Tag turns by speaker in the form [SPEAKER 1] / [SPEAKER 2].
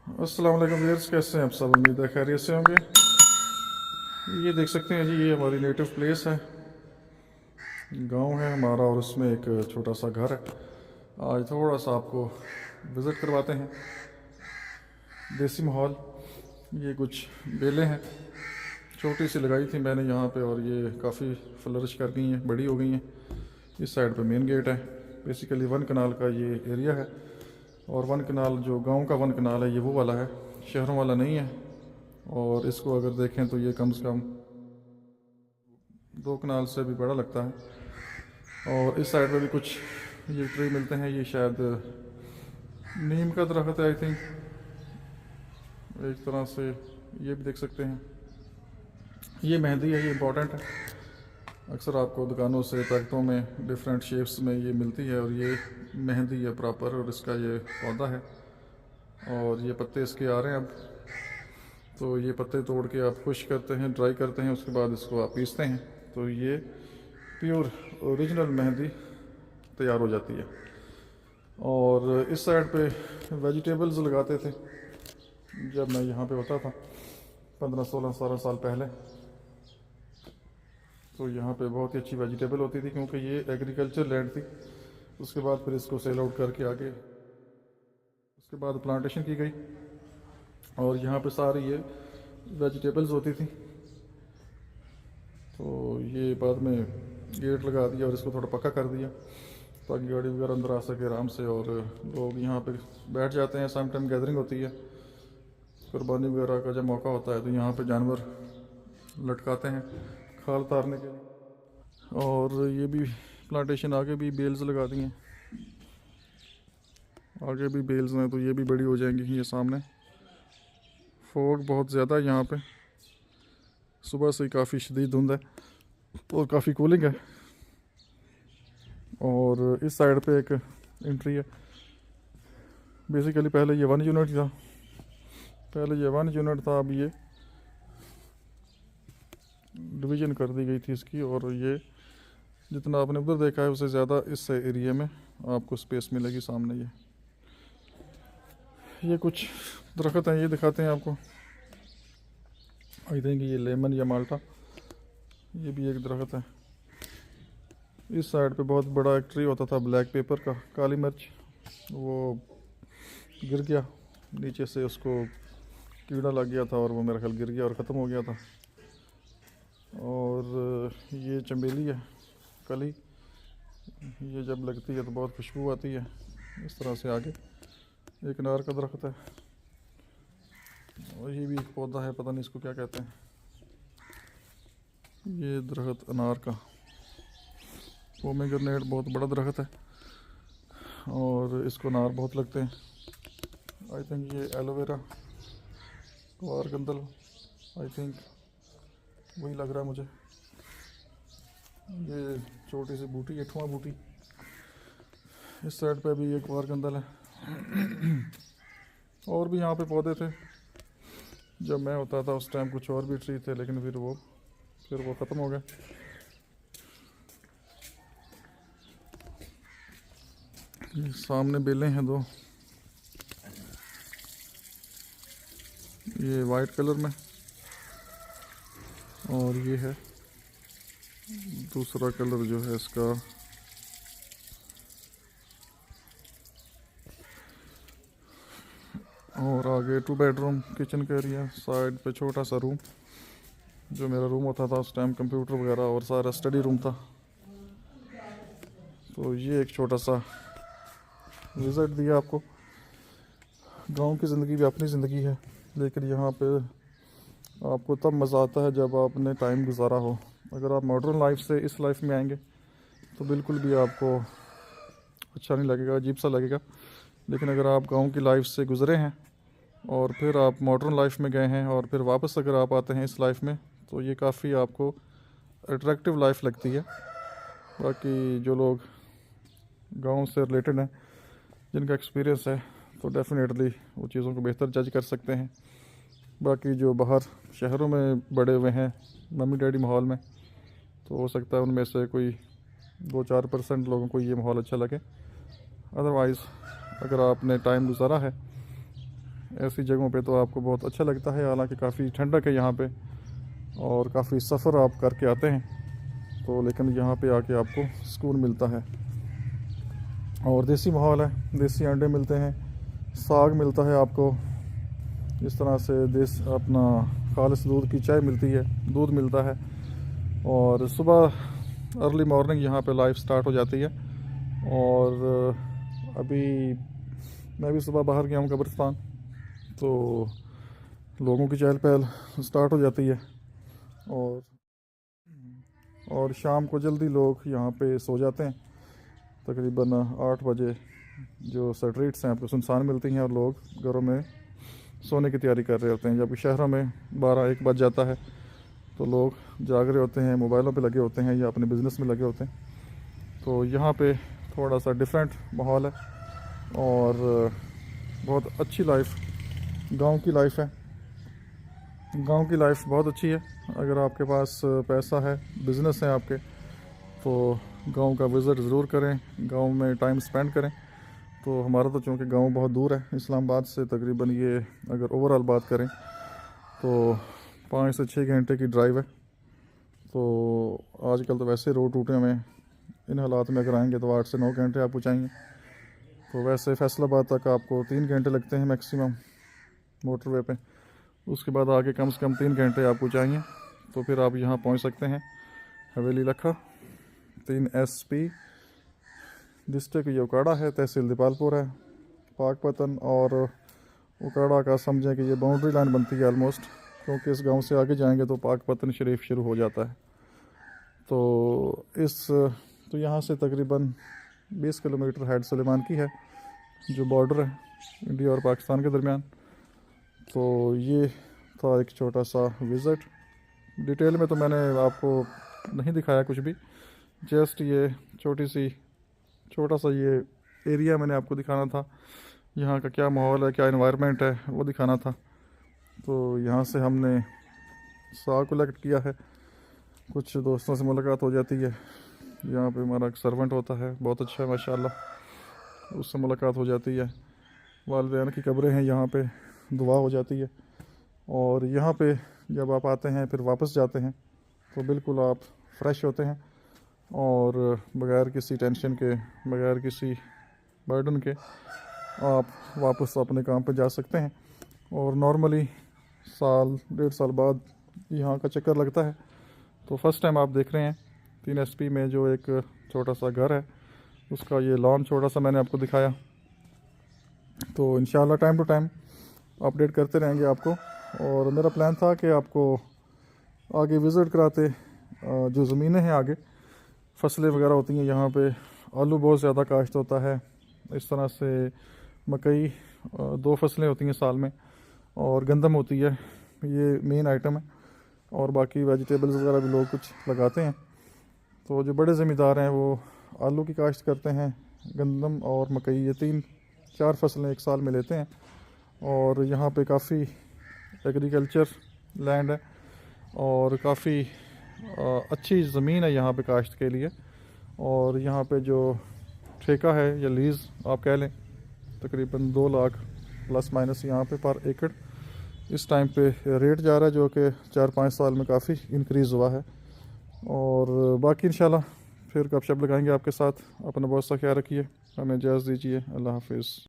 [SPEAKER 1] अस्सलाम वालेकुम व्यूअर्स, कैसे हैं आप सब? उम्मीद है खैरियत से होंगे। ये देख सकते हैं जी, ये हमारी नेटिव प्लेस है, गांव है हमारा, और उसमें एक छोटा सा घर है। आज थोड़ा सा आपको विज़िट करवाते हैं देसी माहौल। ये कुछ बेलें हैं, छोटी सी लगाई थी मैंने यहाँ पे, और ये काफ़ी फ्लरिश कर गई हैं, बड़ी हो गई हैं। इस साइड पे मेन गेट है। बेसिकली 1 कनाल का ये एरिया है, और 1 कनाल जो गांव का 1 कनाल है ये वो वाला है, शहरों वाला नहीं है। और इसको अगर देखें तो ये कम से कम 2 कनाल से भी बड़ा लगता है। और इस साइड पे भी कुछ ये ट्री मिलते हैं, ये शायद नीम का दरख्त है आई थिंक, एक तरह से। ये भी देख सकते हैं, ये मेहंदी है, ये इंपॉर्टेंट है। अक्सर आपको दुकानों से पैकेटों में डिफरेंट शेप्स में ये मिलती है, और ये मेहंदी है प्रॉपर, और इसका ये पौधा है। और ये पत्ते इसके आ रहे हैं अब। तो ये पत्ते तोड़ के आप खुश करते हैं, ड्राई करते हैं, उसके बाद इसको आप पीसते हैं, तो ये प्योर ओरिजिनल मेहंदी तैयार हो जाती है। और इस साइड पे वेजिटेबल्स लगाते थे जब मैं यहाँ पे होता था 15-16-17 साल पहले। तो यहाँ पे बहुत ही अच्छी वेजिटेबल होती थी, क्योंकि ये एग्रीकल्चर लैंड थी। उसके बाद फिर इसको सेल आउट करके आगे उसके बाद प्लांटेशन की गई, और यहाँ पे सारी ये वेजिटेबल्स होती थी। तो ये बाद में गेट लगा दिया और इसको थोड़ा पक्का कर दिया, ताकि गाड़ी वगैरह अंदर आ सके आराम से। और लोग यहाँ पे बैठ जाते हैं, सम टाइम गैदरिंग होती है, कुर्बानी वगैरह का जब मौका होता है तो यहाँ पे जानवर लटकाते हैं खाल उतारने के लिए। और ये भी प्लांटेशन, आगे भी बेल्स लगा दी हैं, आगे भी बेल्स हैं, तो ये भी बड़ी हो जाएंगी। ये सामने फॉग बहुत ज़्यादा है यहाँ पे, सुबह से ही काफ़ी शदीद धुंध है और काफ़ी कूलिंग है। और इस साइड पे एक एंट्री है। बेसिकली पहले ये 1 यूनिट था, अब ये डिवीज़न कर दी गई थी इसकी। और ये जितना आपने उधर देखा है उससे ज़्यादा इस एरिया में आपको स्पेस मिलेगी। सामने ये कुछ दरख्त हैं, ये दिखाते हैं आपको। आई थिंक ये लेमन या माल्टा, ये भी एक दरख्त है। इस साइड पे बहुत बड़ा एक ट्री होता था ब्लैक पेपर का, काली मिर्च, वो गिर गया नीचे से, उसको कीड़ा लग गया था और वो मेरा ख्याल गिर गया और ख़त्म हो गया था। और ये चमेली है, कली, ये जब लगती है तो बहुत खुशबू आती है। इस तरह से आगे एक अनार का दरख्त है, और ये भी एक पौधा है, पता नहीं इसको क्या कहते हैं। ये दरख्त अनार का पोमेग्रेनेट, बहुत बड़ा दरख्त है, और इसको अनार बहुत लगते हैं। आई थिंक ये एलोवेरा, वारगंदल, आई थिंक वही लग रहा है मुझे। ये छोटी सी बूटी, 8वां बूटी। इस साइड पे भी एक वारगंदल है। और भी यहाँ पे पौधे थे, जब मैं होता था उस टाइम कुछ और भी ट्री थे, लेकिन फिर वो ख़त्म हो गए। सामने बेलें हैं 2, ये वाइट कलर में, और ये है दूसरा कलर जो है इसका। और आगे 2 बेडरूम किचन का एरिया, साइड पे छोटा सा रूम, जो मेरा रूम होता था उस टाइम, कंप्यूटर वगैरह और सारा स्टडी रूम था। तो ये एक छोटा सा विज़िट दिया आपको। गांव की ज़िंदगी भी अपनी ज़िंदगी है, लेकिन यहाँ पे आपको तब मज़ा आता है जब आपने टाइम गुजारा हो। अगर आप मॉडर्न लाइफ से इस लाइफ में आएंगे तो बिल्कुल भी आपको अच्छा नहीं लगेगा, अजीब सा लगेगा। लेकिन अगर आप गांव की लाइफ से गुज़रे हैं और फिर आप मॉडर्न लाइफ में गए हैं, और फिर वापस अगर आप आते हैं इस लाइफ में, तो ये काफ़ी आपको अट्रैक्टिव लाइफ लगती है। बाकी जो लोग गांव से रिलेटेड हैं, जिनका एक्सपीरियंस है, तो डेफिनेटली वो चीज़ों को बेहतर जज कर सकते हैं। बाकी जो बाहर शहरों में बड़े हुए हैं मम्मी डैडी माहौल में, तो हो सकता है उनमें से कोई 2-4% लोगों को ये माहौल अच्छा लगे। अदरवाइज़ अगर आपने टाइम गुजारा है ऐसी जगहों पे तो आपको बहुत अच्छा लगता है। हालांकि काफ़ी ठंडक है यहाँ पे और काफ़ी सफ़र आप करके आते हैं, तो लेकिन यहाँ पे आके आपको सुकून मिलता है। और देसी माहौल है, देसी अंडे मिलते हैं, साग मिलता है आपको, इस तरह से देश अपना खालिस दूध की चाय मिलती है, दूध मिलता है। और सुबह अर्ली मॉर्निंग यहाँ पे लाइफ स्टार्ट हो जाती है। और अभी मैं भी सुबह बाहर गया हूँ कब्रिस्तान, तो लोगों की चहल पहल स्टार्ट हो जाती है। और शाम को जल्दी लोग यहाँ पे सो जाते हैं, तकरीबन 8 बजे जो स्ट्रीट्स हैं आपको सुनसान मिलती हैं और लोग घरों में सोने की तैयारी कर रहे होते हैं। जबकि शहरों में 12-1 बज जाता है तो लोग जाग रहे होते हैं, मोबाइलों पे लगे होते हैं या अपने बिज़नेस में लगे होते हैं। तो यहाँ पे थोड़ा सा डिफरेंट माहौल है और बहुत अच्छी लाइफ गांव की लाइफ है। गांव की लाइफ बहुत अच्छी है। अगर आपके पास पैसा है, बिज़नेस है आपके, तो गांव का विज़िट ज़रूर करें, गांव में टाइम स्पेंड करें। तो हमारा तो चूँकि गांव बहुत दूर है इस्लामाबाद से, तकरीबन ये अगर ओवरऑल बात करें तो 5 से 6 घंटे की ड्राइव है। तो आजकल तो वैसे रोड टूटे हुए हैं, इन हालात में अगर आएंगे तो 8 से 9 घंटे आप पहुँचाएँगे। तो वैसे फैसलाबाद तक आपको 3 घंटे लगते हैं मैक्सिमम मोटरवे पे, उसके बाद आगे कम से कम 3 घंटे आप पहुँचाएँगे। तो फिर आप यहाँ पहुँच सकते हैं हवेली लखा 3SP, डिस्ट्रिक्ट ये उकाड़ा है, तहसील दीपालपुर है, पाकपतन और उकाड़ा का समझें कि ये बाउंड्री लाइन बनती है ऑलमोस्ट, क्योंकि इस गांव से आगे जाएंगे तो पाकपतन शरीफ शुरू हो जाता है। तो यहाँ से तकरीबन 20 किलोमीटर हैड सुलेमान की है, जो बॉर्डर है इंडिया और पाकिस्तान के दरमियान। तो ये था एक छोटा सा विज़िट। डिटेल में तो मैंने आपको नहीं दिखाया कुछ भी, जस्ट ये छोटा सा ये एरिया मैंने आपको दिखाना था, यहाँ का क्या माहौल है, क्या एनवायरनमेंट है, वो दिखाना था। तो यहाँ से हमने साग कलेक्ट किया है, कुछ दोस्तों से मुलाकात हो जाती है। यहाँ पे हमारा एक सर्वेंट होता है, बहुत अच्छा है माशाल्लाह, उससे मुलाकात हो जाती है। वालिदैन की कब्रें हैं यहाँ पे, दुआ हो जाती है। और यहाँ पे जब आप आते हैं फिर वापस जाते हैं तो बिल्कुल आप फ्रेश होते हैं और बग़ैर किसी टेंशन के, बग़ैर किसी बर्डन के आप वापस अपने काम पे जा सकते हैं। और नॉर्मली 1-1.5 साल बाद यहाँ का चक्कर लगता है। तो फर्स्ट टाइम आप देख रहे हैं 3SP में जो एक छोटा सा घर है, उसका ये लॉन छोटा सा मैंने आपको दिखाया। तो इंशाल्लाह टाइम टू टाइम अपडेट करते रहेंगे आपको। और मेरा प्लान था कि आपको आगे विज़िट कराते, जो ज़मीनें हैं आगे फसलें वगैरह होती हैं यहाँ पे, आलू बहुत ज़्यादा काश्त होता है, इस तरह से मकई 2 फसलें होती हैं साल में, और गंदम होती है, ये मेन आइटम है। और बाकी वेजिटेबल्स वगैरह भी लोग कुछ लगाते हैं। तो जो बड़े ज़मींदार हैं वो आलू की काश्त करते हैं, गंदम और मकई, ये 3-4 फसलें एक साल में लेते हैं। और यहाँ पे काफ़ी एग्रीकल्चर लैंड है और काफ़ी अच्छी ज़मीन है यहाँ पे काश्त के लिए। और यहाँ पे जो ठेका है या लीज़ आप कह लें, तकरीबन 2 लाख प्लस माइनस यहाँ पे पर एकड़ इस टाइम पे रेट जा रहा है, जो कि 4-5 साल में काफ़ी इंक्रीज़ हुआ है। और बाकी इंशाल्लाह फिर गपशप लगाएंगे आपके साथ। अपना बहुत सा ख्याल रखिए, हमें इजाज़त दीजिए, अल्लाह हाफिज़।